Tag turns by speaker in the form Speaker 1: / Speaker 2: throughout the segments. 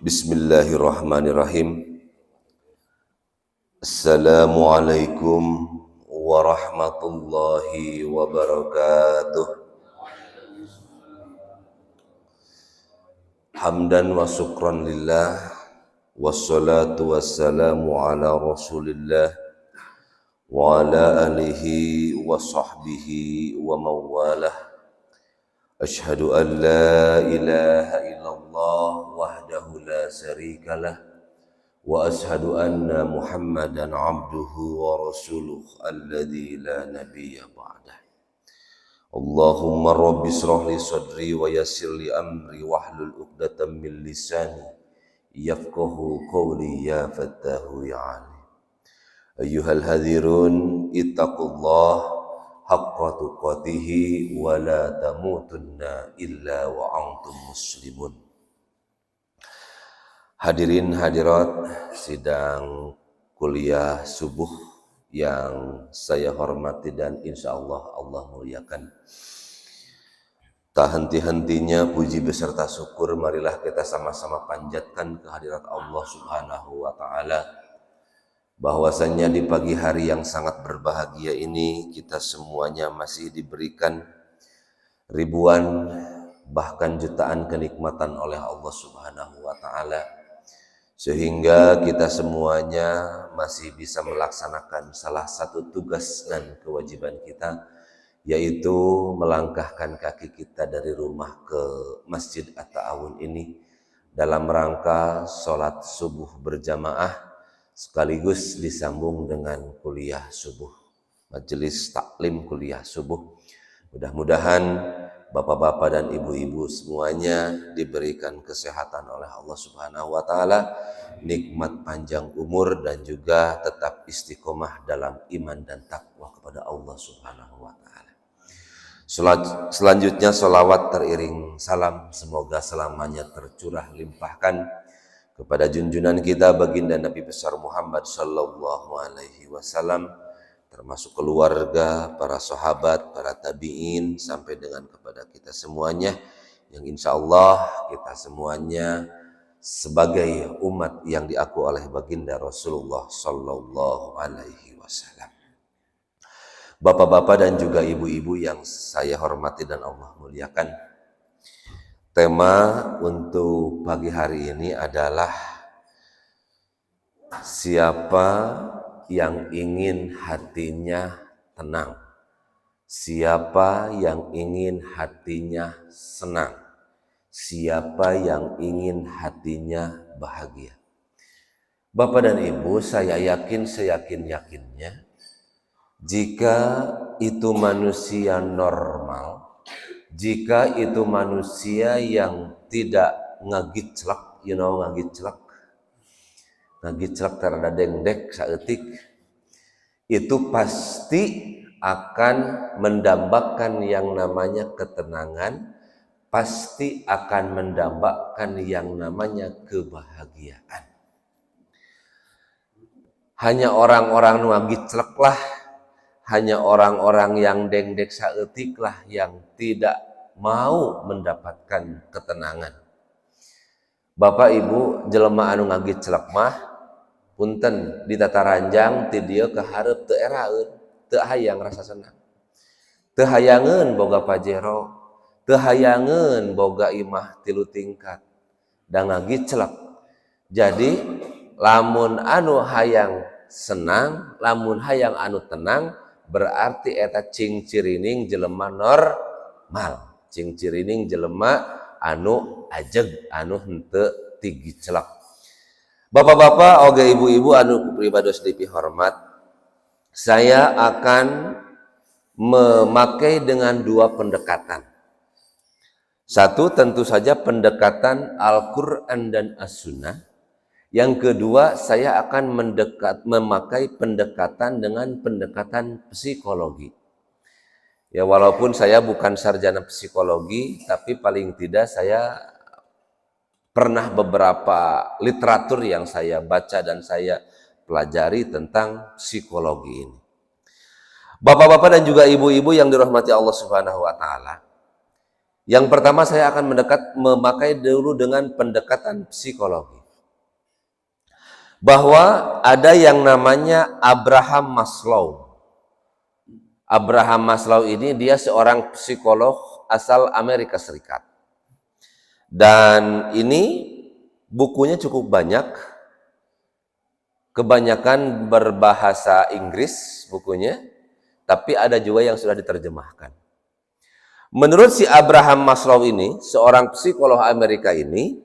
Speaker 1: Bismillahirrahmanirrahim. Assalamualaikum warahmatullahi wabarakatuh. Hamdan wa syukran lillah, wassalatu wassalamu ala rasulillah wa ala alihi wa sahbihi wa mawalah. Ashhadu an la ilaha illallah wahdahu la syarikalah wa ashhadu anna Muhammadan abduhu wa rasuluh alladzi la nabiyya ba'dah. Allahumma rabbi shrah li sadri wa yassir li amri wahlul 'uqdatam min lisani yafqahu qawli ya fattahu ya alim. Ayyuhal hadhirun ittaqullah haqqa tuqatihi wa la tamutunna illa wa antum muslimun. Hadirin hadirat sidang kuliah subuh yang saya hormati dan insya Allah Allah muliakan. Tak henti-hentinya puji beserta syukur marilah kita sama-sama panjatkan kehadirat Allah Subhanahu wa Ta'ala, bahwasannya di pagi hari yang sangat berbahagia ini kita semuanya masih diberikan ribuan bahkan jutaan kenikmatan oleh Allah Subhanahu wa Ta'ala, sehingga kita semuanya masih bisa melaksanakan salah satu tugas dan kewajiban kita, yaitu melangkahkan kaki kita dari rumah ke Masjid At-Ta'awun ini dalam rangka sholat subuh berjamaah sekaligus disambung dengan kuliah subuh, majelis taklim kuliah subuh. Mudah-mudahan bapak-bapak dan ibu-ibu semuanya diberikan kesehatan oleh Allah Subhanahu wa Ta'ala, nikmat panjang umur dan juga tetap istiqomah dalam iman dan takwa kepada Allah Subhanahu wa Ta'ala. Selanjutnya sholawat teriring salam semoga selamanya tercurah limpahkan kepada junjungan kita baginda Nabi besar Muhammad sallallahu alaihi wasallam, termasuk keluarga, para sahabat, para tabi'in, sampai dengan kepada kita semuanya yang insya Allah kita semuanya sebagai umat yang diaku oleh baginda Rasulullah sallallahu alaihi wasallam. Bapak-bapak dan juga ibu-ibu yang saya hormati dan Allah muliakan, tema untuk pagi hari ini adalah siapa yang ingin hatinya tenang, siapa yang ingin hatinya senang, siapa yang ingin hatinya bahagia. Bapak dan Ibu, saya yakin seyakin-yakinnya jika itu manusia normal, jika itu manusia yang tidak ngagiclek, ngagiclek terhadap dengdek saeutik, itu pasti akan mendambakan yang namanya ketenangan, pasti akan mendambakan yang namanya kebahagiaan. Hanya orang-orang nu ngagiclek lah, hanya orang-orang yang dengdek saeutik lah yang tidak mau mendapatkan ketenangan. Bapak Ibu, jelema anu ngagiclek mah punten di tataranjang ti dieu ka hareup teu eraeun, teu hayang rasa senang. Teu hayangeun boga pajero, teu hayangeun boga imah 3 tingkat, da ngagiclek. Jadi lamun anu hayang senang, lamun hayang anu tenang, berarti eta cing cirining jelema normal, cing cirining jelema anu ajeg, anu henteu tigiclek. Bapak-bapak oge ibu-ibu anu pribados dipihormat, saya akan memakai dengan 2 pendekatan. Satu tentu saja pendekatan Al-Quran dan As-Sunnah. Yang kedua, saya akan memakai pendekatan dengan pendekatan psikologi. Ya, walaupun saya bukan sarjana psikologi, tapi paling tidak saya pernah beberapa literatur yang saya baca dan saya pelajari tentang psikologi ini. Bapak-bapak dan juga ibu-ibu yang dirahmati Allah Subhanahu wa Ta'ala, Yang pertama saya akan memakai dulu dengan pendekatan psikologi. Bahwa ada yang namanya Abraham Maslow. Abraham Maslow ini dia seorang psikolog asal Amerika Serikat. Dan ini bukunya cukup banyak. Kebanyakan berbahasa Inggris bukunya, tapi ada juga yang sudah diterjemahkan. Menurut si Abraham Maslow ini, seorang psikolog Amerika ini,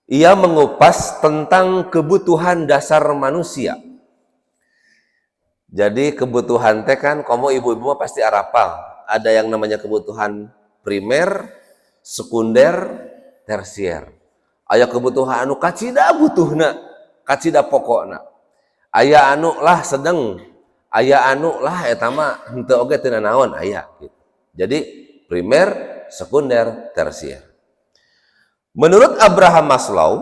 Speaker 1: ia mengupas tentang kebutuhan dasar manusia. Jadi kebutuhan teh kan, kamu ibu-ibu pasti arapal. Ada yang namanya kebutuhan primer, sekunder, tersier. Aya kebutuhan anu kacida butuhna, kacida pokokna. Aya anu lah sedeng, aya anu lah eta mah henteu oge teu naon aya gitu. Jadi primer, sekunder, tersier. Menurut Abraham Maslow,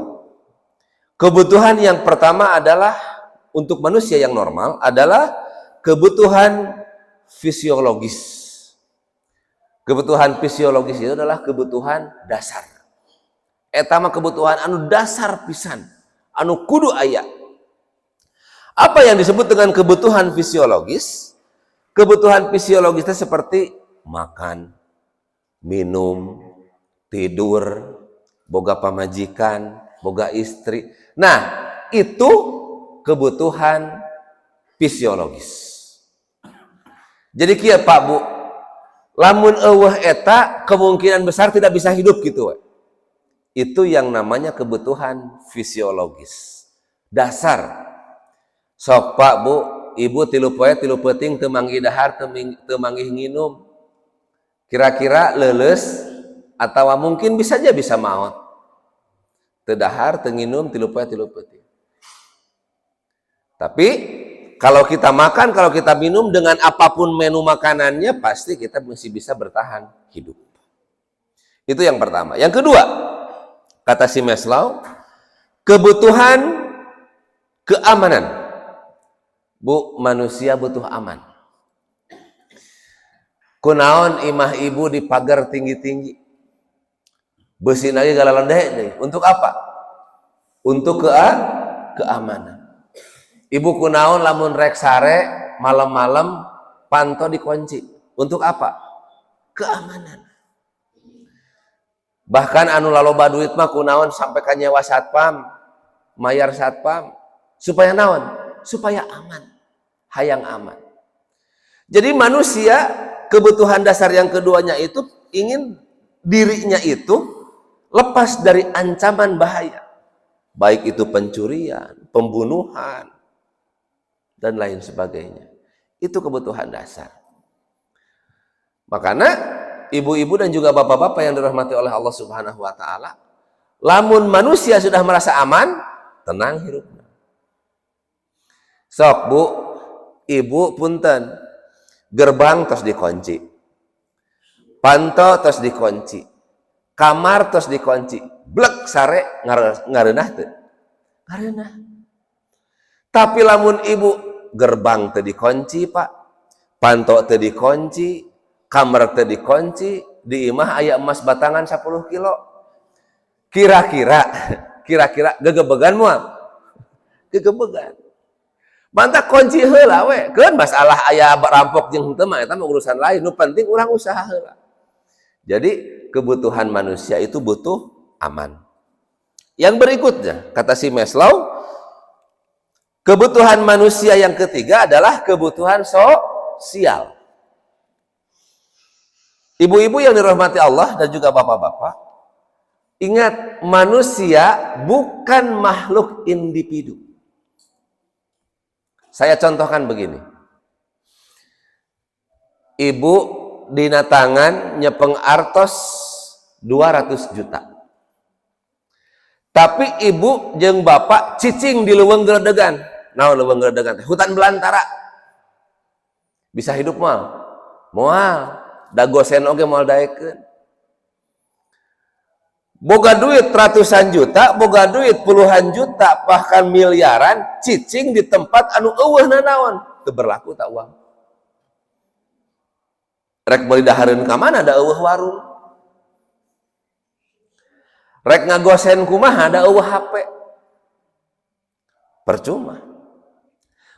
Speaker 1: kebutuhan yang pertama adalah untuk manusia yang normal adalah kebutuhan fisiologis. Kebutuhan fisiologis itu adalah kebutuhan dasar. Eta mah kebutuhan anu dasar pisan, anu kudu aya. Apa yang disebut dengan kebutuhan fisiologis? Kebutuhan fisiologis itu seperti makan, minum, tidur, boga pamajikan, boga istri. Nah, itu kebutuhan fisiologis. Jadi kieu Pak Bu, lamun eueuh eta kemungkinan besar tidak bisa hidup gitu we. Itu yang namanya kebutuhan fisiologis. Dasar. Sok Pak Bu, Ibu tilu poe tilu peuting teu manggi dahar teu manggi nginum. Kira-kira leuleus atau mungkin bisa aja bisa maot. Teu dahar, teu nginum, tilu poe tilu peuting. Tapi kalau kita makan, kalau kita minum dengan apapun menu makanannya, pasti kita masih bisa bertahan hidup. Itu yang pertama. Yang kedua, kata si Maslow, kebutuhan keamanan. Bu, manusia butuh aman. Kunaon imah ibu di pagar tinggi-tinggi. Beusin lagi galalendeh deh. Untuk apa? Untuk keamanan. Ibu kunaon lamun rek sare malam-malam panto dikunci. Untuk apa? Keamanan. Bahkan anu laloba duit mah kunaon sampai ka nyewa satpam, mayar satpam. Supaya naon? Supaya aman. Hayang aman. Jadi manusia kebutuhan dasar yang keduanya itu ingin dirinya itu lepas dari ancaman bahaya. Baik itu pencurian, pembunuhan, dan lain sebagainya. Itu kebutuhan dasar. Makanya ibu-ibu dan juga bapak-bapak yang dirahmati oleh Allah Subhanahu wa taala, lamun manusia sudah merasa aman, tenang hidupnya. Sok Bu, Ibu punten, gerbang terus dikunci. Panto terus dikunci. Kamar terus dikunci. Blek sare ngareunah teu? Ngareunah. Tapi lamun Ibu gerbang teu dikunci, Pak. Panto teu dikunci, kamar teu dikunci, di imah aya emas batangan 10 kilo. Kira-kira gegebegan moal? Gegebegan. Mantap kunci heula we. Keun masalah aya rampok jeung henteu mah eta mah urusan lain. Nu penting urang usaha heula. Jadi kebutuhan manusia itu butuh aman. Yang berikutnya, kata si Maslow, kebutuhan manusia yang ketiga adalah kebutuhan sosial. Ibu-ibu yang dirahmati Allah dan juga bapak-bapak, ingat manusia bukan makhluk individu. Saya contohkan begini. Ibu dina tangan nyepeng artos 200 juta. Tapi ibu jeung bapak cicing di leuweung geledegan. Naon leuweung geledegan? Hutan belantara. Bisa hidup moal? Moal. Dagosen oge moal daekeun. Boga duit ratusan juta, boga duit puluhan juta, bahkan miliaran, cicing di tempat anu eueuhna naon? Teu berlaku tak uang. Rek meuli dahareun ka mana da eueuh warung. Rek ngagosen kumaha ada eueuh HP. Percuma.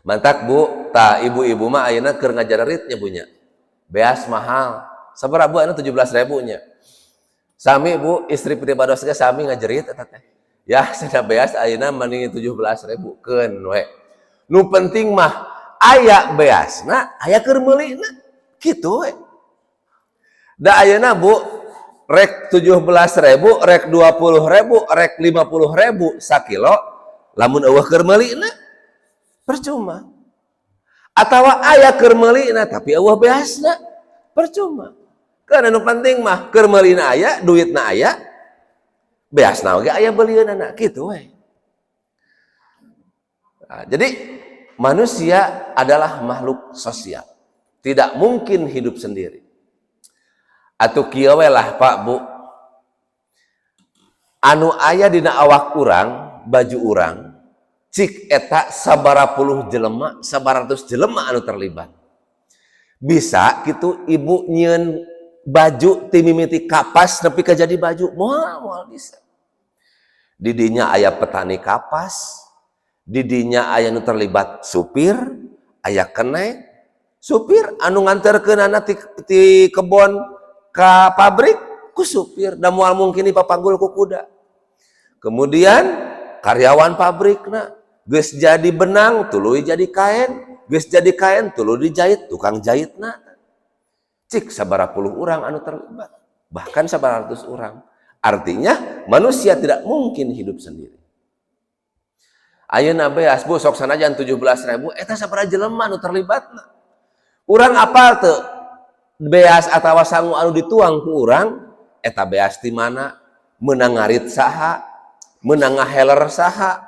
Speaker 1: Mantak Bu, tah ibu-ibu mah ayeuna keur ngajareritnya bunya. Beas mahal. Sabaraha Bu anu 17.000 nya. Sami Bu, istri pribados ge sami ngajerit eta teh. Ya, sada beas ayeuna mending 17.000 keun we. Nu penting mah aya beasna, aya keur meulina. Kitu we. Da ayeuna Bu, rek 17.000, rek 20.000, rek 50.000 sakilo, lamun eueuh keur meulina percuma. Atawa aya keur meulina tapi eueuh beasna percuma. Kan anu penting mah keur meulina aya, duitna aya, beasna oge aya beulieunana kitu we. Nah, jadi manusia adalah makhluk sosial. Tidak mungkin hidup sendiri. Atuh kieu we lah Pak Bu. Anu aya dina awak urang, baju urang, cik eta sabarapuluh jelema, 100 jelema anu terlibat. Bisa gitu ibu nyieun baju ti mimiti kapas nepi ka jadi baju, moal bisa. Di dinya aya petani kapas, di dinya aya nu terlibat supir, aya keneh, supir anu nganterkeunana ti kebon ka pabrik ku supir, da moal mungkin dipapanggul ku kuda. Kemudian karyawan pabrikna geus jadi benang tuluy jadi kain, geus jadi kain tuluy dijahit tukang jahitna. Cik sabarapuluh urang anu terlibat, bahkan 100 urang. Artinya manusia tidak mungkin hidup sendiri. Ayeuna beas Bu sok sanajan 17.000 eta sabaraha jelema anu terlibatna. Urang apal teu beas atawa sangu anu dituang ku urang eta beas ti mana, meunang ngarit saha, meunang ngaheler saha,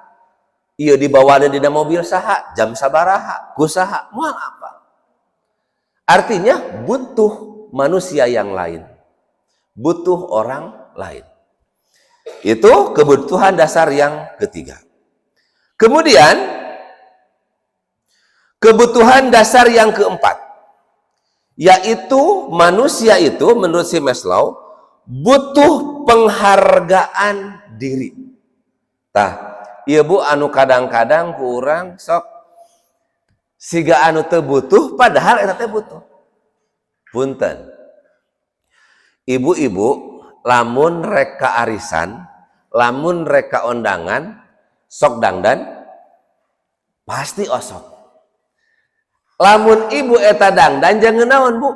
Speaker 1: ieu dibawana dina mobil saha, jam sabaraha, ku saha, moal apa. Artinya butuh manusia yang lain, butuh orang lain. Itu kebutuhan dasar yang ketiga. Kemudian kebutuhan dasar yang keempat, yaitu manusia itu menurut si Maslow butuh penghargaan diri. Tah, ieu Bu anu kadang-kadang ku urang sok siga anu teu butuh padahal eta teh butuh. Punten. Ibu-ibu lamun rek ka arisan, lamun rek ka ondangan, sok dangdan pasti osok. Lamun ibu eta dangdan jangan naon Bu.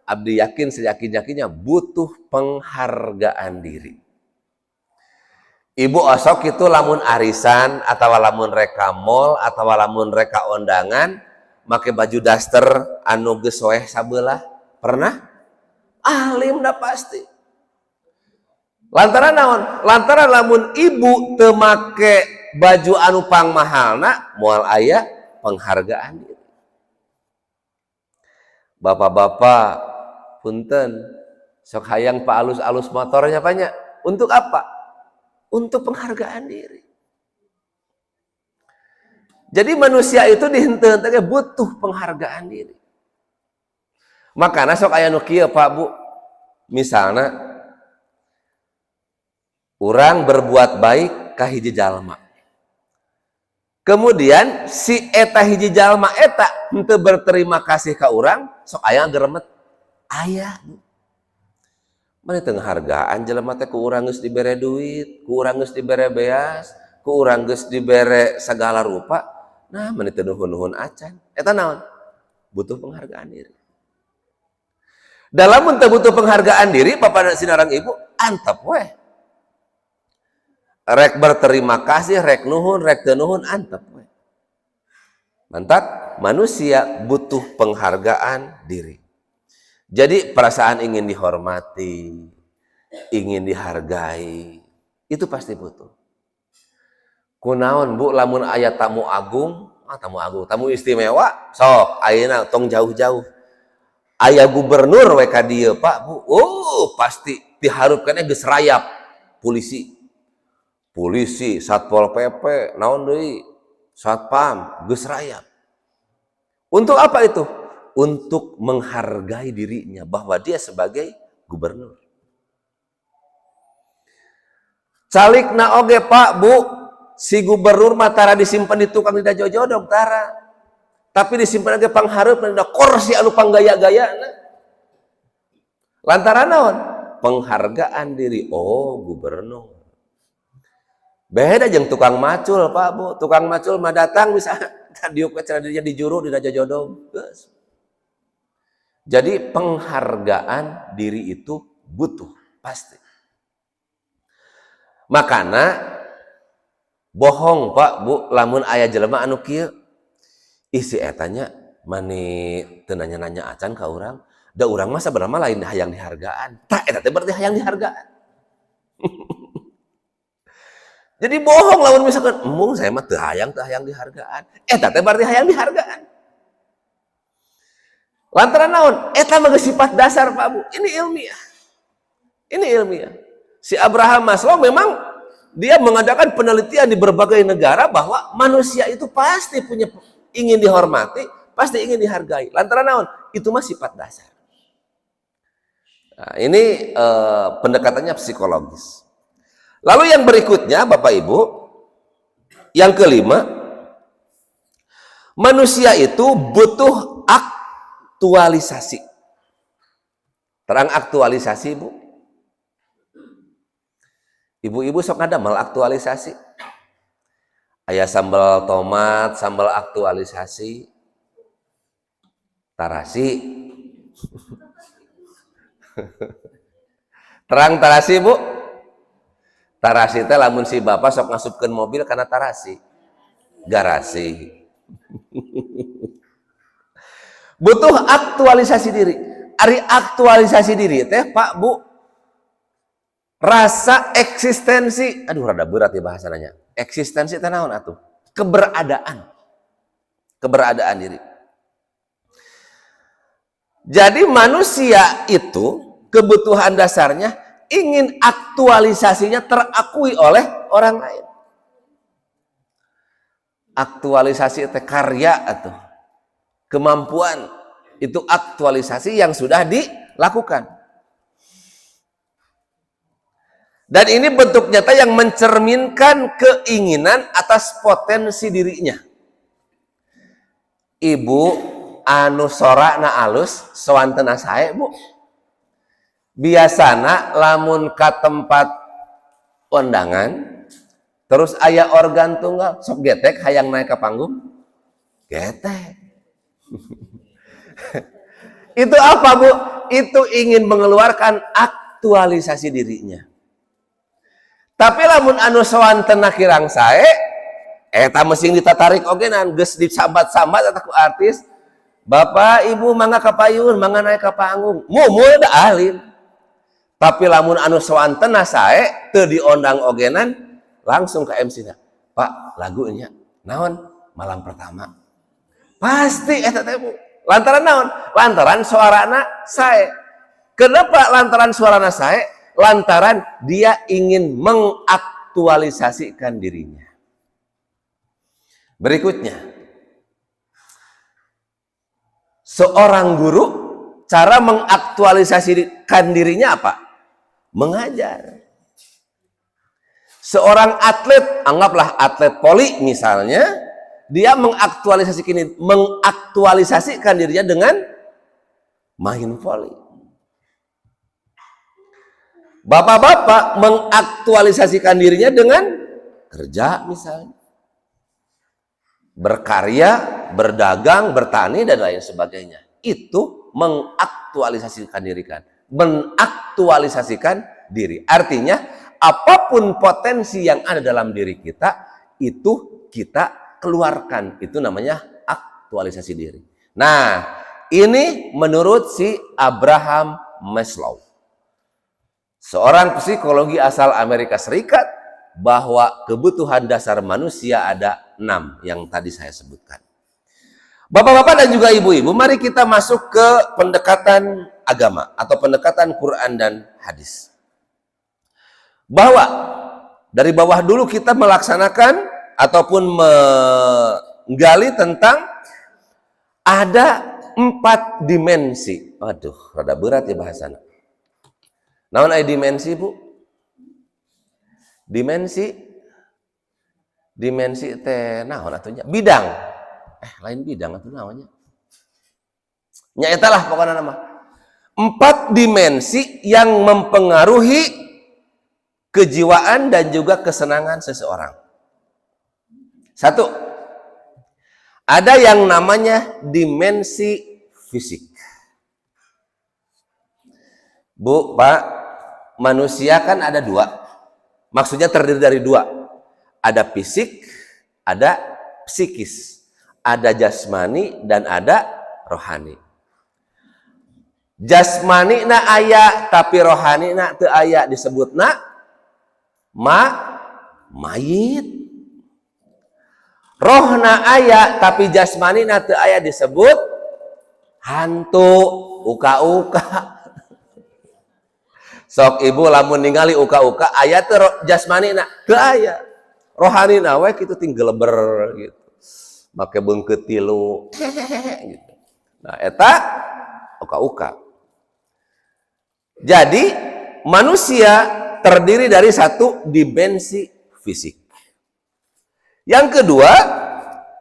Speaker 1: Abdi yakin seyakin-yakinnya butuh penghargaan diri. Ibu osok itu lamun arisan atau lamun reka mall atau lamun reka ondangan make baju daster anu geus soeh sabelah. Pernah? Alim dah pasti. Lantaran naon? Lantaran lamun ibu teu make baju anu pangmahalna moal aya penghargaan diri. Bapak-bapak punten sok hayang pa alus-alus motornya banyak. Untuk apa? Untuk penghargaan diri. Jadi manusia itu dihenteu-henteu butuh penghargaan diri. Makana sok aya nu kieu Pak Bu. Misalna urang berbuat baik ka hiji jalma. Kemudian si eta hiji jalma eta henteu berterima kasih ka urang, sok aya geremet. Aya. Mane teu nghargaan jelema teh ku urang geus dibere duit, ku urang geus dibere beas, ku urang geus dibere sagala rupa. Nah, mane teu nuhun-nuhun acan. Eta naon? Butuh penghargaan diri. Dalam teu butuh penghargaan diri, Bapak dan sinarang Ibu, antep weh. Rek berterima kasih, rek nuhun, rek teu nuhun, antep weh. Mantap, manusia butuh penghargaan diri. Jadi perasaan ingin dihormati, ingin dihargai, itu pasti butuh. Kunaon Bu lamun aya tamu agung, tamu istimewa, sok ayeuna tong jauh-jauh. Aya gubernur we ka dieu Pak Bu. Oh, pasti diharupkeun geus rayap polisi. Polisi, Satpol PP, naon deui? Satpam, geus rayap. Untuk apa itu? Untuk menghargai dirinya bahwa dia sebagai gubernur. Calikna oge Pak Bu, si gubernur matara disimpan di tukang di jojodong tara. Tapi disimpan oge panghareup na kursi anu panggaya-gaya. Lantaran naon? Penghargaan diri. Oh, gubernur. Beda jeung tukang macul Pak Bu. Tukang macul mah datang bisa diuk dirinya di juru di jojodong. Jadi penghargaan diri itu butuh pasti. Makana bohong Pak Bu lamun aya jelema anu kieu isi etanya mani teu nanya-nanya acan ka urang da urang mah sabenerna lain hayang dihargaan tah eta teh berarti hayang dihargaan. Jadi bohong lamun misalkan embung saya mah teu hayang dihargaan eta teh berarti hayang dihargaan. Lantaran naon? Eta mah sifat dasar Pak Bu. Ini ilmiah. Ini ilmiah. Si Abraham Maslow memang dia mengadakan penelitian di berbagai negara bahwa manusia itu pasti punya ingin dihormati, pasti ingin dihargai. Lantaran naon? Itu mah sifat dasar. Nah, ini pendekatannya psikologis. Lalu yang berikutnya Bapak Ibu, yang kelima, manusia itu butuh aktualisasi. Terang aktualisasi Bu. Ibu-ibu sok ngadamel aktualisasi. Aya sambal tomat, sambal aktualisasi. Tarasi. Terang tarasi Bu. Tarasi teh lamun si bapak sok ngasupkeun mobil karena tarasi. Garasi. Butuh aktualisasi diri. Ari aktualisasi diri teh Pak Bu, rasa eksistensi, aduh rada berat ya bahasananya. Eksistensi teh naon atuh? Keberadaan. Keberadaan diri. Jadi manusia itu kebutuhan dasarnya ingin aktualisasinya terakui oleh orang lain. Aktualisasi teh karya atau kemampuan itu aktualisasi yang sudah dilakukan. Dan ini bentuk nyata yang mencerminkan keinginan atas potensi dirinya. Ibu anu sorakna alus sawantena sae Bu. Biasana lamun ka tempat undangan terus aya organ tunggal sok getek hayang naik ke panggung. Getek. Itu apa Bu? Itu ingin mengeluarkan aktualisasi dirinya. Tapi lamun anu sawantena kirang sae eta meusing ditatarik ogenan geus disambat-sambat eta ku artis. Bapak Ibu mangga kapayun, mangga naik ka panggung. Mumul da alim. Tapi lamun anu sawantena sae teu diondang ogenan langsung ke MC-na. Pak, lagunya naon? Malam pertama. Pasti eta teh Bu. Lantaran naon? Lantaran suarana sae. Kenapa lantaran suarana sae? Lantaran dia ingin mengaktualisasikan dirinya. Berikutnya, seorang guru cara mengaktualisasikan dirinya apa? Mengajar. Seorang atlet, anggaplah atlet voli misalnya, dia mengaktualisasikan dirinya dengan main voli. Bapak-bapak mengaktualisasikan dirinya dengan kerja misalnya. Berkarya, berdagang, bertani, dan lain sebagainya. Itu mengaktualisasikan diri kan. Mengaktualisasikan diri. Artinya, apapun potensi yang ada dalam diri kita, itu kita keluarkan. Itu namanya aktualisasi diri. Nah, ini menurut si Abraham Maslow. Seorang psikologi asal Amerika Serikat, bahwa kebutuhan dasar manusia ada 6 yang tadi saya sebutkan. Bapak-bapak dan juga ibu-ibu, mari kita masuk ke pendekatan agama atau pendekatan Quran dan hadis. Bahwa dari bawah dulu kita melaksanakan ataupun menggali tentang ada 4 dimensi. Aduh, rada berat ya bahasanya. Naon aya dimensi Bu? Dimensi teh naon atunya? Bidang. Lain bidang atuh namanya. Nya eta lah pokokna nama. 4 dimensi yang mempengaruhi kejiwaan dan juga kesenangan seseorang. 1. Ada yang namanya dimensi fisik. Bu, Pak, manusia kan ada 2. Maksudnya terdiri dari 2. Ada fisik, ada psikis. Ada jasmani dan ada rohani. Jasmani na aya tapi rohani na teu aya disebutna mayit. Rohna aya tapi jasmani na teu aya disebut hantu, uka-uka. Sok ibu lamun ningali uka-uka aya teu jasmani na teu aya. Rohani na we kitu ting geleber gitu. Make beungkeut tilu gitu. Nah eta uka-uka. Jadi manusia terdiri dari 1 dimensi fisik. Yang kedua,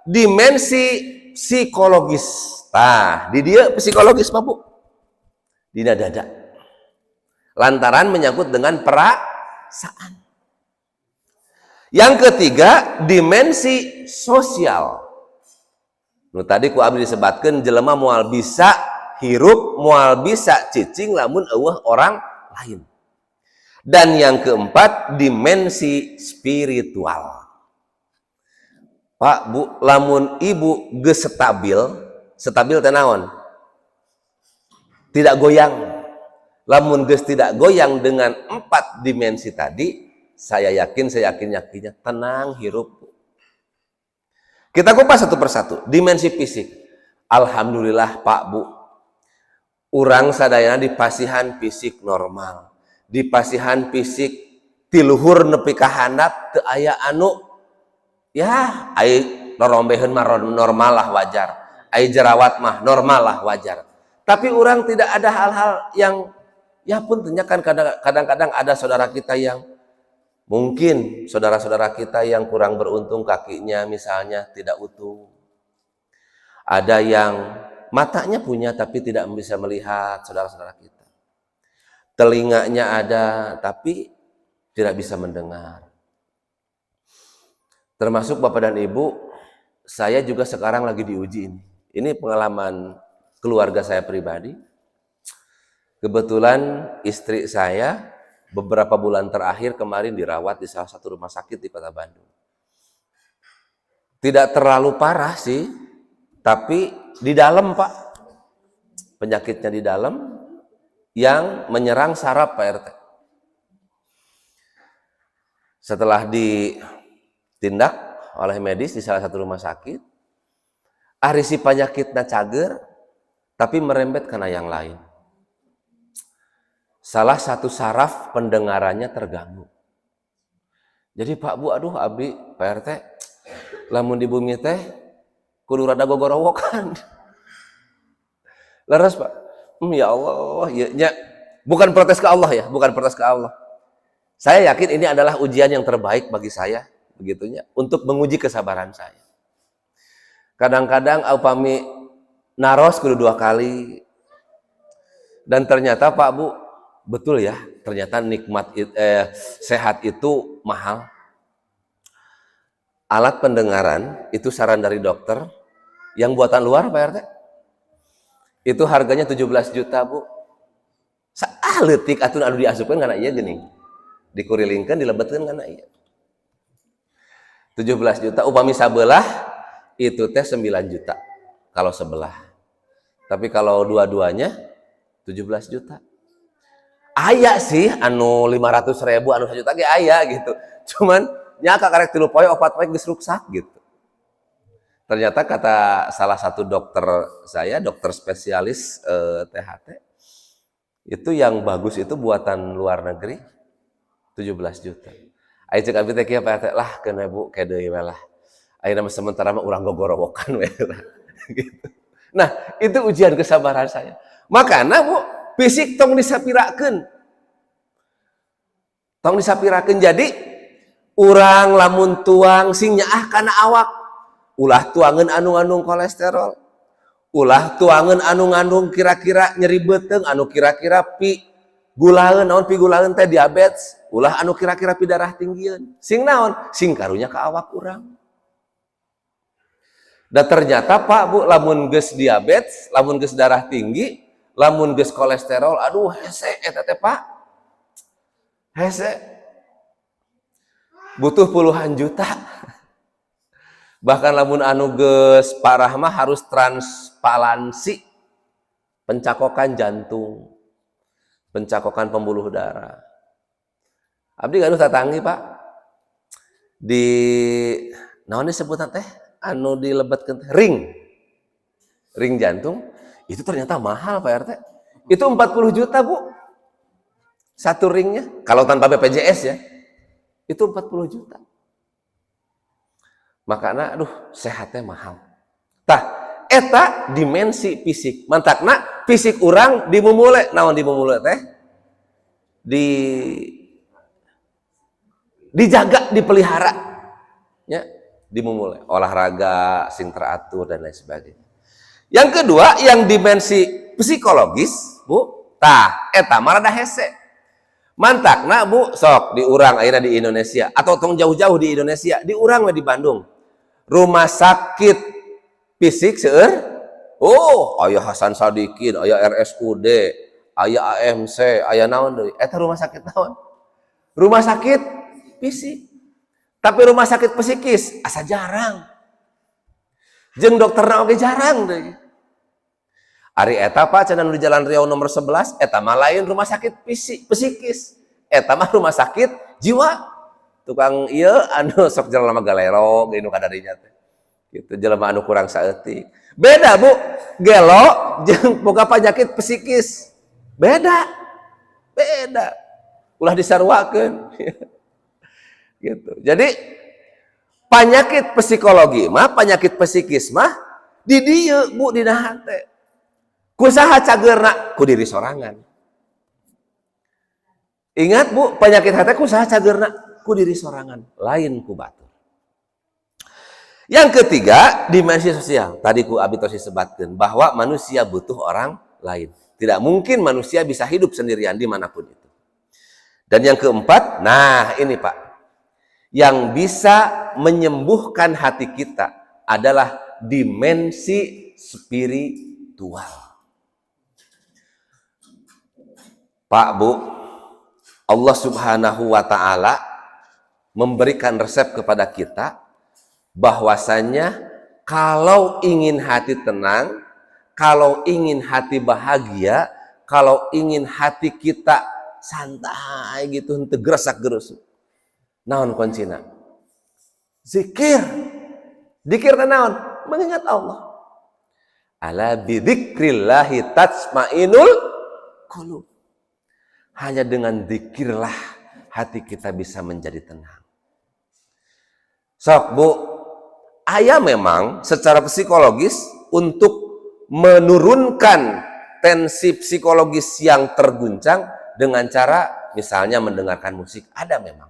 Speaker 1: dimensi psikologis. Nah, di dia psikologis mah Bu. Dina dada. Lantaran menyangkut dengan perasaan. Yang ketiga, dimensi sosial. Nu tadi ku abdi disebutkeun jelema moal bisa hirup, moal bisa cicing lamun eueuh orang lain. Dan yang keempat, dimensi spiritual. Pak, Bu, lamun ibu geus stabil teh naon? Tidak goyang. Lamun geus tidak goyang dengan 4 dimensi tadi, saya yakinnya tenang hirup. Kita kupas satu persatu. Dimensi fisik. Alhamdulillah Pak, Bu. Urang sadayana di pasihan fisik normal. Di pasihan fisik tiluhur nepi ka handap teu aya anu ya ai rorombeheun mah normal lah wajar. Ai jerawat mah normal lah wajar. Tapi urang tidak ada hal-hal yang ya pun tentunya kan kadang-kadang ada saudara kita yang mungkin saudara-saudara kita yang kurang beruntung kakinya misalnya tidak utuh. Ada yang matanya punya tapi tidak bisa melihat saudara-saudara kita. Telinganya ada tapi tidak bisa mendengar. Termasuk Bapak dan Ibu, saya juga sekarang lagi diuji ini. Ini pengalaman keluarga saya pribadi. Kebetulan istri saya beberapa bulan terakhir kemarin dirawat di salah satu rumah sakit di Kota Bandung. Tidak terlalu parah sih, tapi di dalam Pak, penyakitnya di dalam yang menyerang saraf Pak RT. Setelah ditindak oleh medis di salah satu rumah sakit, arisi penyakitnya cager, tapi merembet karena yang lain. Salah satu saraf pendengarannya terganggu. Jadi Pak Bu, aduh abdi Pak RT, lamun di bumi teh kudu rada gogorowokan. Leres Pak. Ya Allah, ya, bukan protes ke Allah ya, bukan protes ke Allah. Saya yakin ini adalah ujian yang terbaik bagi saya, begitunya, untuk menguji kesabaran saya. Kadang-kadang upami naros kudu 2 kali. Dan ternyata Pak Bu, betul ya, ternyata sehat itu mahal. Alat pendengaran itu saran dari dokter yang buatan luar Pak RT. Itu harganya 17 juta Bu. Leutik atuh anu diasupkeun kana ieu geuning. Dikurilingkeun dilebetkeun kana ieu. 17 juta upami sabelah itu teh 9 juta kalau sebelah. Tapi kalau dua-duanya 17 juta. Aya sih anu 500.000 anu 1 juta ge aya gitu. Cuman nya karek 3 poe 4 poe geus ruksak gitu. Ternyata kata salah satu dokter saya, dokter spesialis THT, itu yang bagus itu buatan luar negeri 17 juta. Ayo cek abdi teh kieu Pak RT lah keun Bu ke deui lah. Ayeuna sementara mah urang gogorowokan we gitu. Nah, itu ujian kesabaran saya. Makana Bu, fisik tong disapirakeun. Tong disapirakeun jadi urang lamun tuang sing nyaah kana awak, ulah tuangan anu ngandung kolesterol, ulah tuangan anu ngandung kira-kira nyeri beteng, anu kira-kira pi gulaeun, naon pi gulaeun teh diabetes, ulah anu kira-kira pi darah tinggieun. Sing naon? Sing karunya ka awak urang. Dan ternyata Pak Bu, lamun geus diabetes, lamun geus darah tinggi, lamun geus kolesterol, aduh hese eta teh Pak. Hese. Butuh puluhan juta. Bahkan lamun anu geus parah mah harus transparansi pencakokan jantung, pencakokan pembuluh darah. Abdi gaduh tatanggi Pak. Di naon disebutna teh? Anu dilebetkeun ring jantung itu ternyata mahal Pak RT. Itu 40 juta Bu, satu ringnya kalau tanpa BPJS ya, itu 40 juta. Makanya aduh sehatnya mahal. Tah eta dimensi fisik mantakna fisik orang dimumule, naon dimumule teh dijaga, dipelihara ya, dimulai olahraga sing teratur dan lain sebagainya. Yang kedua, yang dimensi psikologis Bu, tah eta mah rada hese. Mantakna Bu, sok di urang ayeuna di Indonesia atau tong jauh-jauh di Indonesia, di urang we di Bandung. Rumah sakit fisik seueur. Oh, aya Hasan Sadikin, aya RSUD, aya AMC, aya naon deui? Eta rumah sakit naon? Rumah sakit fisik. Tapi rumah sakit psikis asa jarang. Jeung dokterna oge jarang deui. Ari eta Pak cenah di Jalan Riau nomor 11 eta mah lain rumah sakit psikis. Eta mah rumah sakit jiwa. Tukang ieu anu sok jelema galero geus kadarinya teh. Gitu jelema anu kurang saeutik. Beda Bu, gelo jeung boga penyakit psikis. Beda. Beda. Ulah disarwakeun. Gitu. Jadi penyakit psikologi mah, penyakit psikis mah di dieu Bu dina hate. Kusaha cageurna ku diri sorangan. Ingat Bu, penyakit hate kusaha cageurna ku diri sorangan, lain ku batur. Yang ketiga, dimensi sosial. Tadi ku Abi tos disebatkeun bahwa manusia butuh orang lain. Tidak mungkin manusia bisa hidup sendirian dimanapun itu. Dan yang keempat, nah ini Pak, yang bisa menyembuhkan hati kita adalah dimensi spiritual. Pak Bu, Allah Subhanahu wa Ta'ala memberikan resep kepada kita bahwasanya kalau ingin hati tenang, kalau ingin hati bahagia, kalau ingin hati kita santai gitu, henteu geresak-gerusuk, naon kuncina? Zikir. Zikir teh naon? Mengingat Allah. Ala bidzikrillahi tatmainul qulub. Hanya dengan zikirlah hati kita bisa menjadi tenang. Sok Bu, aya memang secara psikologis untuk menurunkan tensi psikologis yang terguncang dengan cara misalnya mendengarkan musik, ada memang.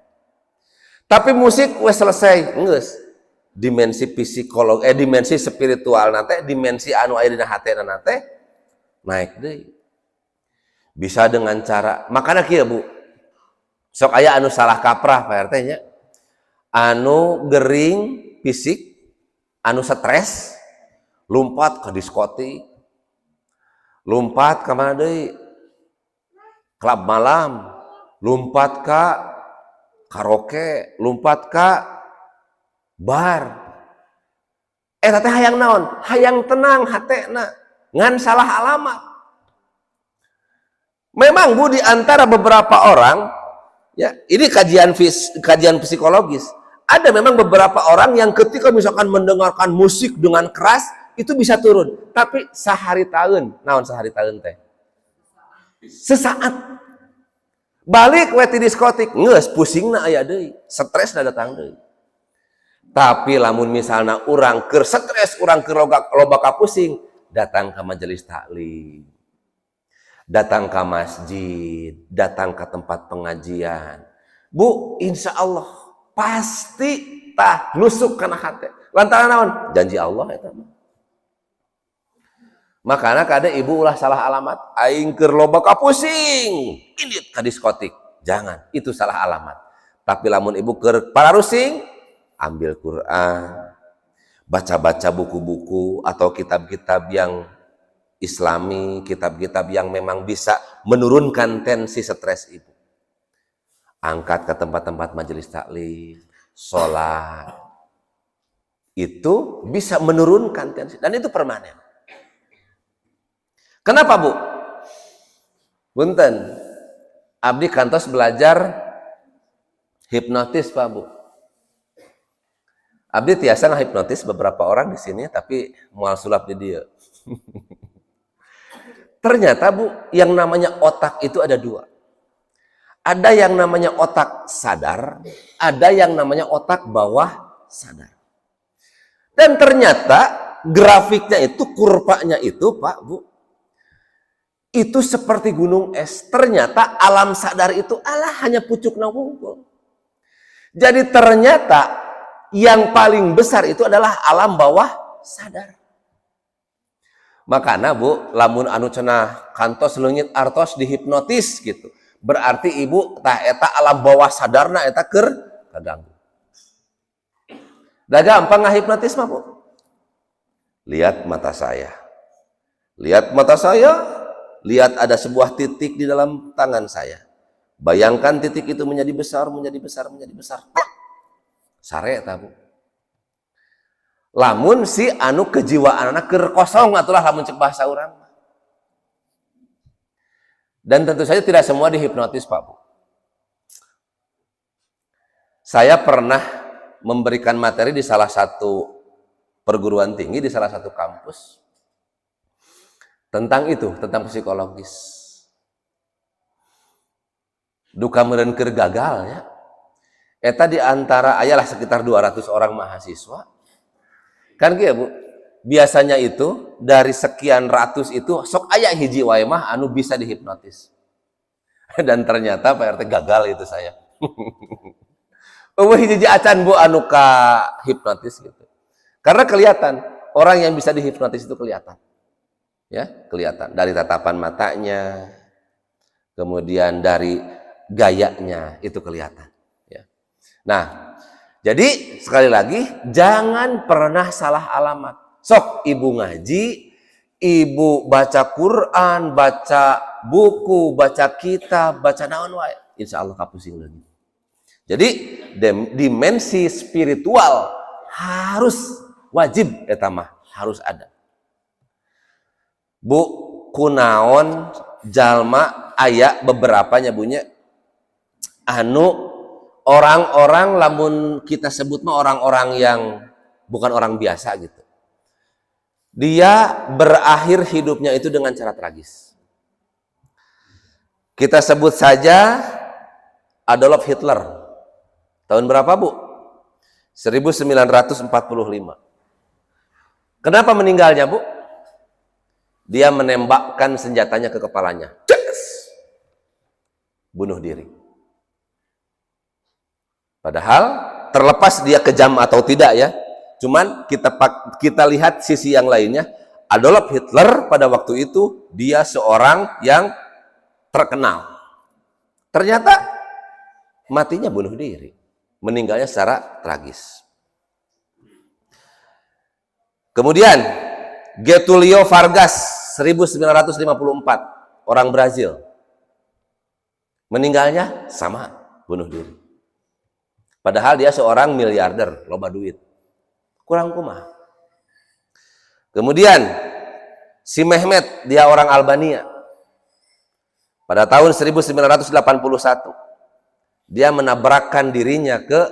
Speaker 1: Tapi musik wes selesai, geus. Dimensi dimensi spiritual nate, dimensi anu aya dina hatena nate naik deui. Bisa dengan cara makana kieu Bu. Sok aya anu salah kaprah Pak RT nya. Anu gering fisik, anu stres, lompat ke diskotik, lompat ke mana deui? Klub malam, lompat ke karaoke, lompat ke bar. Eta teh hayang naon? Hayang tenang hatena, ngan salah alamat. Memang Bu, di antara beberapa orang, ya ini kajian psikologis, ada memang beberapa orang yang ketika misalkan mendengarkan musik dengan keras itu bisa turun, tapi sehari tahun, naon sehari tahun teh? Sesaat balik we ti diskotik, geus pusingna aya deui, stresna datang deui. Tapi lamun misalna urang keur stres, urang keur loba ka pusing, datang ke majelis taklim, datang ke masjid, datang ke tempat pengajian. Bu, insya Allah pasti tah nusuk kana hate. Lantaran naon? Janji Allah eta mah. Makana kada ibu ulah salah alamat, aing keur loba kapusing, indit ka diskotik. Jangan, itu salah alamat. Tapi lamun ibu keur pararusing, ambil Quran, baca-baca buku-buku atau kitab-kitab yang Islami, kitab-kitab yang memang bisa menurunkan tensi stres ibu. Angkat ke tempat-tempat majelis taklim, sholat. Itu bisa menurunkan tensi dan itu permanen. Kenapa, Bu? Punten, abdi kantos belajar hipnotis, Pak, Bu. Abdi tiasa ngahipnotis beberapa orang di sini, tapi moal sulap di dia. Ternyata, Bu, yang namanya otak itu ada dua. Ada yang namanya otak sadar, ada yang namanya otak bawah sadar. Dan ternyata grafiknya itu, kurvanya itu, Pak, Bu, itu seperti gunung es. Ternyata alam sadar itu hanya pucuk wungkul. Jadi ternyata yang paling besar itu adalah alam bawah sadar. Makanya, Bu, lamun anu cenah kantos leungit artos dihipnotis gitu. Berarti ibu tah eta alam bawah sadarna eta keur kaganggu. Da gampang ngahipnotis mah, Bu. Lihat mata saya. Lihat mata saya. Lihat ada sebuah titik di dalam tangan saya. Bayangkan titik itu menjadi besar, menjadi besar, menjadi besar. Sare eta, Bu. Lamun si anu kejiwaanna keur kosong atulah lamun cek bahasa urang. Dan tentu saja tidak semua dihipnotis, Pak, Bu. Saya pernah memberikan materi di salah satu perguruan tinggi, di salah satu kampus. Tentang itu, tentang psikologis. Duka meureun keur gagal ya. Eta di antara ayalah sekitar 200 orang mahasiswa. Kan kieu, Bu. Biasanya itu dari sekian ratus itu sok aya hiji wae mah anu bisa dihipnotis. Dan ternyata Pak RT gagal itu saya. Hiji acan, Bu, anu ka hipnotis gitu. Karena kelihatan orang yang bisa dihipnotis itu kelihatan. Ya, kelihatan dari tatapan matanya, kemudian dari gayanya itu kelihatan. Ya. Nah, jadi sekali lagi jangan pernah salah alamat. Sok ibu ngaji, ibu baca Quran, baca buku, baca kitab, baca naon wae, insya Allah kapusing lagi. Jadi dimensi spiritual harus wajib eta mah harus ada. Bu, kunaon jalma aya beberapa nyabunya anu orang-orang lamun kita sebut mah orang-orang yang bukan orang biasa gitu. Dia berakhir hidupnya itu dengan cara tragis. Kita sebut saja Adolf Hitler. Tahun berapa, Bu? 1945. Kenapa meninggalnya, Bu? Dia menembakkan senjatanya ke kepalanya. Yes! Bunuh diri. Padahal terlepas dia kejam atau tidak ya. Cuman kita lihat sisi yang lainnya. Adolf Hitler pada waktu itu dia seorang yang terkenal. Ternyata matinya bunuh diri. Meninggalnya secara tragis. Kemudian Getulio Vargas 1954, orang Brazil. Meninggalnya sama, bunuh diri. Padahal dia seorang miliarder, loba duit. Kurang kumaha. Kemudian si Mehmet, dia orang Albania. Pada tahun 1981, dia menabrakkan dirinya ke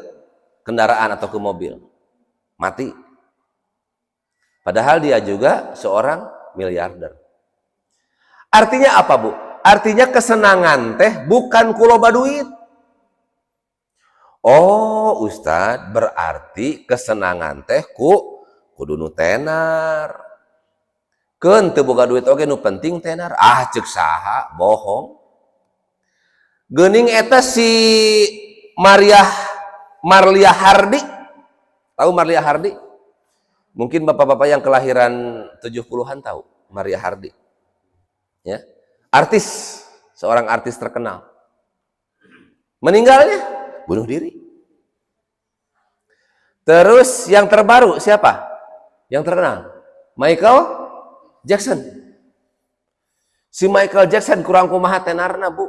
Speaker 1: kendaraan atau ke mobil. Mati. Padahal dia juga seorang miliarder. Artinya apa, Bu? Artinya kesenangan teh bukan kuloba duit. Oh, Ustadz, berarti kesenangan teh kudu nu tenar. Keun teu boga duit oge nu penting tenar. Ah, ceuk saha, bohong. Geuning eta si Maria Marlia Hardi. Tahu Marlia Hardi? Mungkin bapak-bapak yang kelahiran 70-an tahu Maria Hardi. Ya. Artis, seorang artis terkenal. Meninggalnya bunuh diri. Terus yang terbaru siapa? Yang terkenal? Michael Jackson. Si Michael Jackson kurang kumaha tenarna, Bu.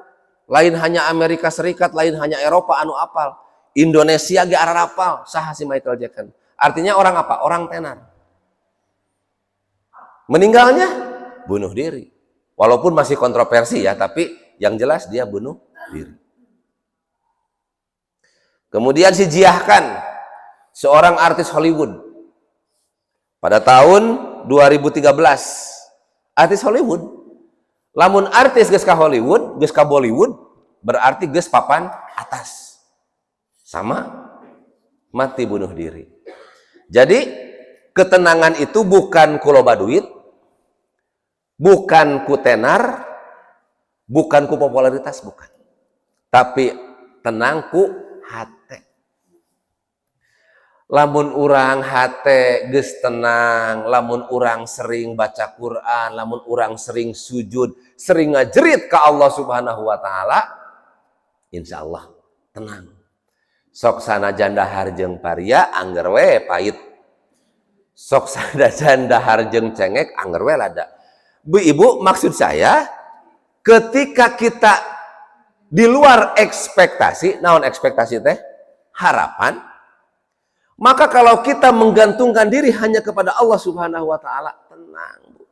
Speaker 1: Lain hanya Amerika Serikat, lain hanya Eropa anu apal. Indonesia ge ararapal saha si Michael Jackson. Artinya orang apa? Orang tenar. Meninggalnya bunuh diri. Walaupun masih kontroversi ya, tapi yang jelas dia bunuh diri. Kemudian si Jiah Khan, seorang artis Hollywood. Pada tahun 2013, artis Hollywood. Lamun artis geus ka Hollywood, geus ka Bollywood, berarti geus papan atas. Sama mati bunuh diri. Jadi ketenangan itu bukan ku loba duit, bukan ku tenar, bukan ku popularitas, bukan. Tapi tenang ku hate. Lamun urang hate geus tenang, lamun urang sering baca Quran, lamun urang sering sujud, sering ngajerit ka Allah Subhanahu wa taala, insyaallah tenang. Sok sanajan dahar jeung paria angger we pait. Sok sanajan dahar jeung cengek angger we lada. Bu Ibu, maksud saya ketika kita di luar ekspektasi, naon ekspektasi teh? Harapan. Maka kalau kita menggantungkan diri hanya kepada Allah Subhanahu wa taala, tenang, Bu.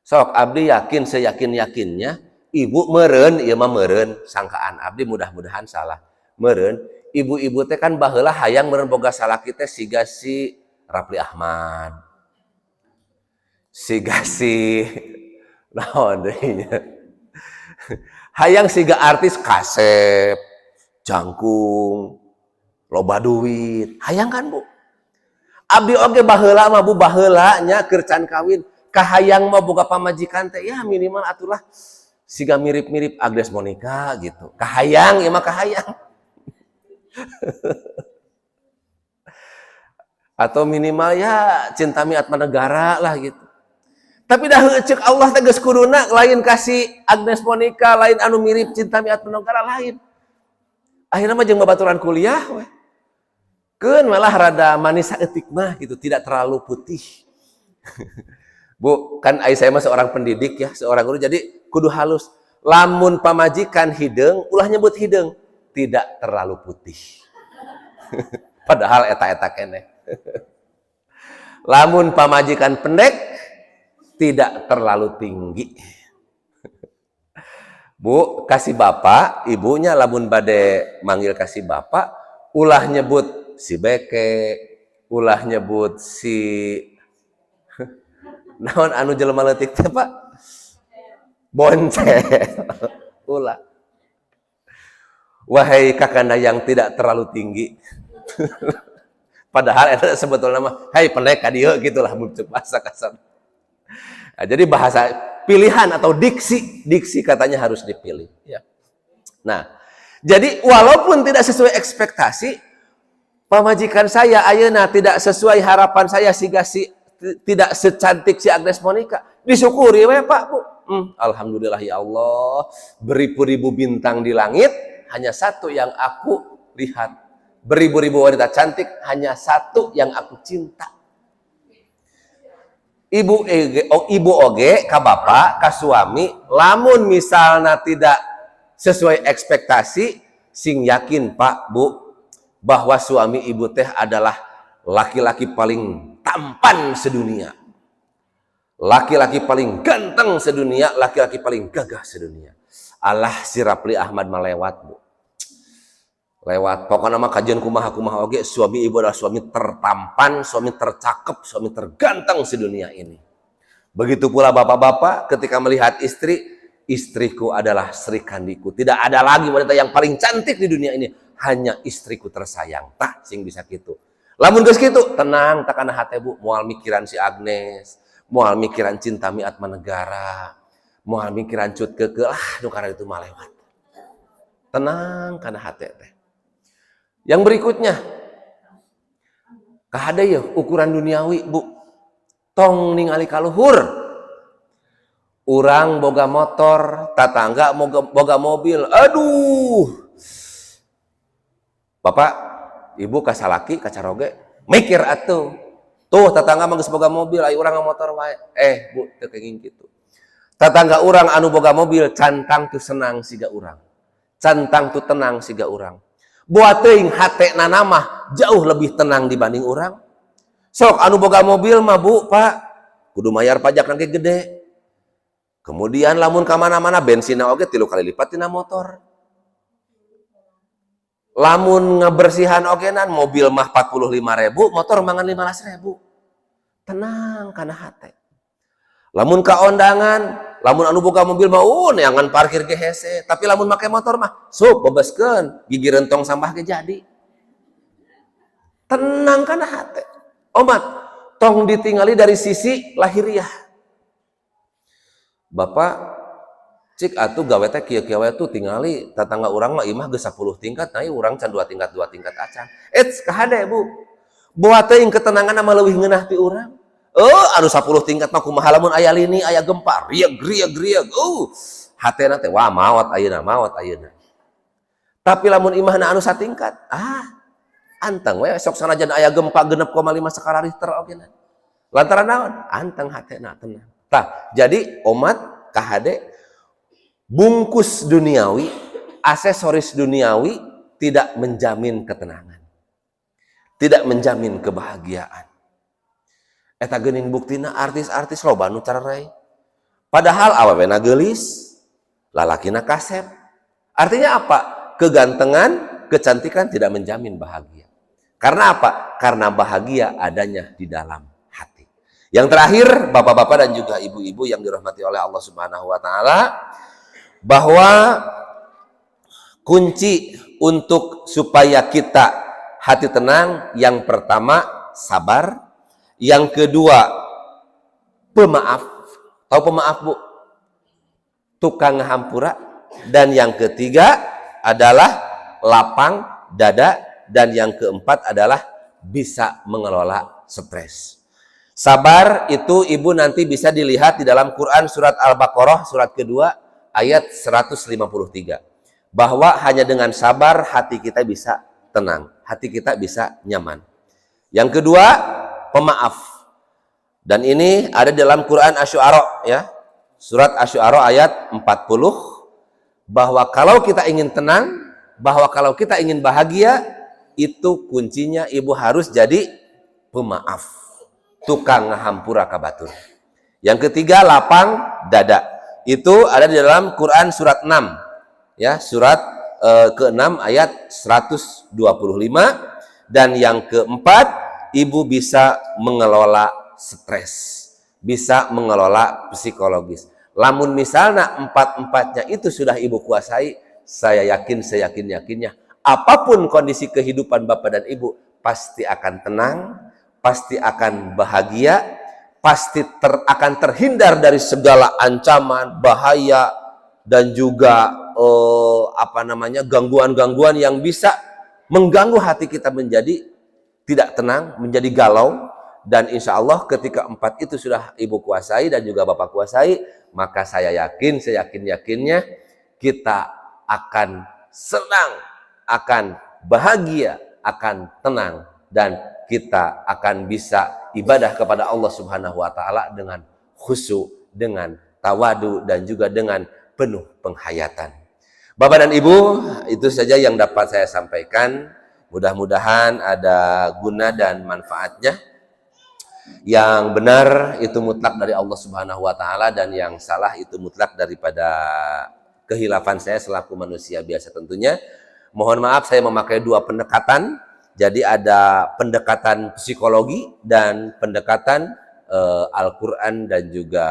Speaker 1: Sok abdi yakin seyakin-yakinnya, ibu meureun ieu mah meureun, sangkaan abdi mudah-mudahan salah. Meureun, ibu-ibu teh kan baheula hayang meureun boga salaki teh siga si Rafli Ahmad. Siga si naon deui nya. Hayang siga artis Kasep, Jangkung, loba duit. Hayang kan, Bu? Abdi oge baheula mah Bu, baheula nya keur can kawin, kahayang mah boga pamajikan teh ya minimal atulah siga mirip-mirip Agnes Monica gitu. Kahayang ieu mah kahayang. Atau minimal ya cinta miat manegara lah gitu. Tapi dah cek Allah teh geus kuduna lain kasih Agnes Monica, lain anu mirip cinta miat manegara lain. Akhirnya mah jeung babaturan kuliah we. Keun malah rada manis saeutik mah gitu, tidak terlalu putih. Bu, kan saya mah seorang pendidik ya, seorang guru, jadi kudu halus. Lamun pamajikan hideung, ulah nyebut hideung, tidak terlalu putih. Padahal eta-eta keneh. Lamun pamajikan pendek, tidak terlalu tinggi. Bu, kasih bapak, ibunya lamun bade manggil kasih bapak, ulah nyebut si beke, ulah nyebut si naon anu jelema leutik teh, Pak? Boncel. Ulah. Wahai kakanda yang tidak terlalu tinggi. Padahal itu sebetulnya mah hai pendek ka dieu gitulah muncul bahasa kasar. Nah, jadi bahasa pilihan atau diksi katanya harus dipilih ya. Nah, jadi walaupun tidak sesuai ekspektasi, pamajikan saya ayeuna tidak sesuai harapan saya siga si tidak secantik si Agnes Monica, disyukuri we Pak, Bu. Alhamdulillah ya Allah, beribu-ribu bintang di langit, hanya satu yang aku lihat. Beribu-ribu wanita cantik, hanya satu yang aku cinta. Ibu oge ka bapak, ka suami, lamun misalnya tidak sesuai ekspektasi, sing yakin Pak, Bu, bahwa suami ibu teh adalah laki-laki paling tampan sedunia. Laki-laki paling ganteng sedunia, laki-laki paling gagah sedunia. Allah si Rafli Ahmad melewat, Bu. Lewat pokoknya mah kajian kumaha oge, suami ibu adalah suami tertampan, suami tercakep, suami terganteng sedunia ini. Begitu pula bapak-bapak ketika melihat istri, istriku adalah Sri Kandiku. Tidak ada lagi wanita yang paling cantik di dunia ini, hanya istriku tersayang. Tah sing bisa gitu. Lamun geus kitu, tenang takana hate Bu, moal mikiran si Agnes, moal mikiran cinta miat manegara, moal mikiran cut keukeu, nu karena itu mah lewat. Tenang kana hate teh. Yang berikutnya, kahade ya ukuran duniawi, Bu. Tong ningali kaluhur. Urang boga motor, tatangga boga mobil. Aduh. Bapak, Ibu kasalaki kacaroge, mikir atuh. Tuh tetangga mah geus boga mobil, aya urang motor wae. Bu, teu kenging kitu. Tetangga urang anu boga mobil cantang tuh senang siga urang. Cantang tuh tenang siga urang. Buat teuing hatena mah jauh lebih tenang dibanding urang. Sok anu boga mobil mah Bu, Pak, kudu mayar pajak nanti gede. Kemudian lamun ka mana-mana bensinna oge 3 kali lipat tina motor. Lamun ngebersihan ogenan mobil mah 45.000, motor mangan 15.000. Tenang kana hate. Lamun ka ondangan, lamun anu boga mobil mah neangan parkir ge hese, tapi lamun make motor mah sok bebaskeun, gigi rentong sampah ge jadi. Tenang kana hate. Omat tong ditingali dari sisi lahiriah. Bapak cik atuh gawe teh kieu-kieu we tuh tingali tetangga urang mah imah geus 10 tingkat, nah urang can 2 tingkat acan. Kahade Bu. Buat teuing ketenangan mah leuwih ngeunah ti urang. Anu 10 tingkat mah kumaha lamun aya lini, aya gempa, rieg. Hatena teh wah maot ayeuna. Tapi lamun imahna anu satingkat, anteng we sok sanajan aya gempa 6,5 skala Richter oge. Lantaran naon? Anteng hatena tenang. Tah, jadi omat kahade bungkus duniawi, aksesoris duniawi tidak menjamin ketenangan. Tidak menjamin kebahagiaan. Eta geuning buktina artis-artis loba nu cerai. Padahal awewena geulis, lalakina kasep. Artinya apa? Kegantengan, kecantikan tidak menjamin bahagia. Karena apa? Karena bahagia adanya di dalam hati. Yang terakhir, bapak-bapak dan juga ibu-ibu yang dirahmati oleh Allah Subhanahu wa taala, bahwa kunci untuk supaya kita hati tenang, yang pertama sabar, yang kedua pemaaf. Tahu pemaaf, Bu? Tukang ngahampura. Dan yang ketiga adalah lapang dada, dan yang keempat adalah bisa mengelola stres. Sabar itu Ibu nanti bisa dilihat di dalam Quran surat Al-Baqarah surat kedua ayat 153. Bahwa hanya dengan sabar hati kita bisa tenang, hati kita bisa nyaman. Yang kedua, pemaaf. Dan ini ada dalam Quran Asy-Syu'ara ya. Surat Asy-Syu'ara ayat 40, bahwa kalau kita ingin tenang, bahwa kalau kita ingin bahagia, itu kuncinya Ibu harus jadi pemaaf. Tukang ngahampura ka batur. Yang ketiga, lapang dada. Itu ada di dalam Quran surat 6 ya, surat ke-6 ayat 125. Dan yang keempat, Ibu bisa mengelola stres, bisa mengelola psikologis. Lamun misalnya empat-empatnya itu sudah Ibu kuasai, saya yakinnya apapun kondisi kehidupan Bapak dan Ibu pasti akan tenang, pasti akan bahagia, pasti akan terhindar dari segala ancaman, bahaya, dan juga gangguan-gangguan yang bisa mengganggu hati kita menjadi tidak tenang, menjadi galau. Dan insya Allah ketika empat itu sudah Ibu kuasai dan juga Bapak kuasai, maka saya yakinnya kita akan senang, akan bahagia, akan tenang, dan kita akan bisa ibadah kepada Allah Subhanahu wa taala dengan khusyuk, dengan tawadu, dan juga dengan penuh penghayatan. Bapak dan Ibu, itu saja yang dapat saya sampaikan. Mudah-mudahan ada guna dan manfaatnya. Yang benar itu mutlak dari Allah Subhanahu wa taala, dan yang salah itu mutlak daripada kehilafan saya selaku manusia biasa tentunya. Mohon maaf saya memakai dua pendekatan. Jadi ada pendekatan psikologi dan pendekatan Al-Quran dan juga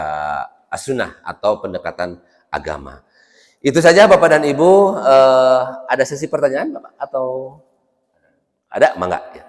Speaker 1: As-Sunnah atau pendekatan agama. Itu saja Bapak dan Ibu. Ada sesi pertanyaan Bapak? Atau ada? Mangga ya.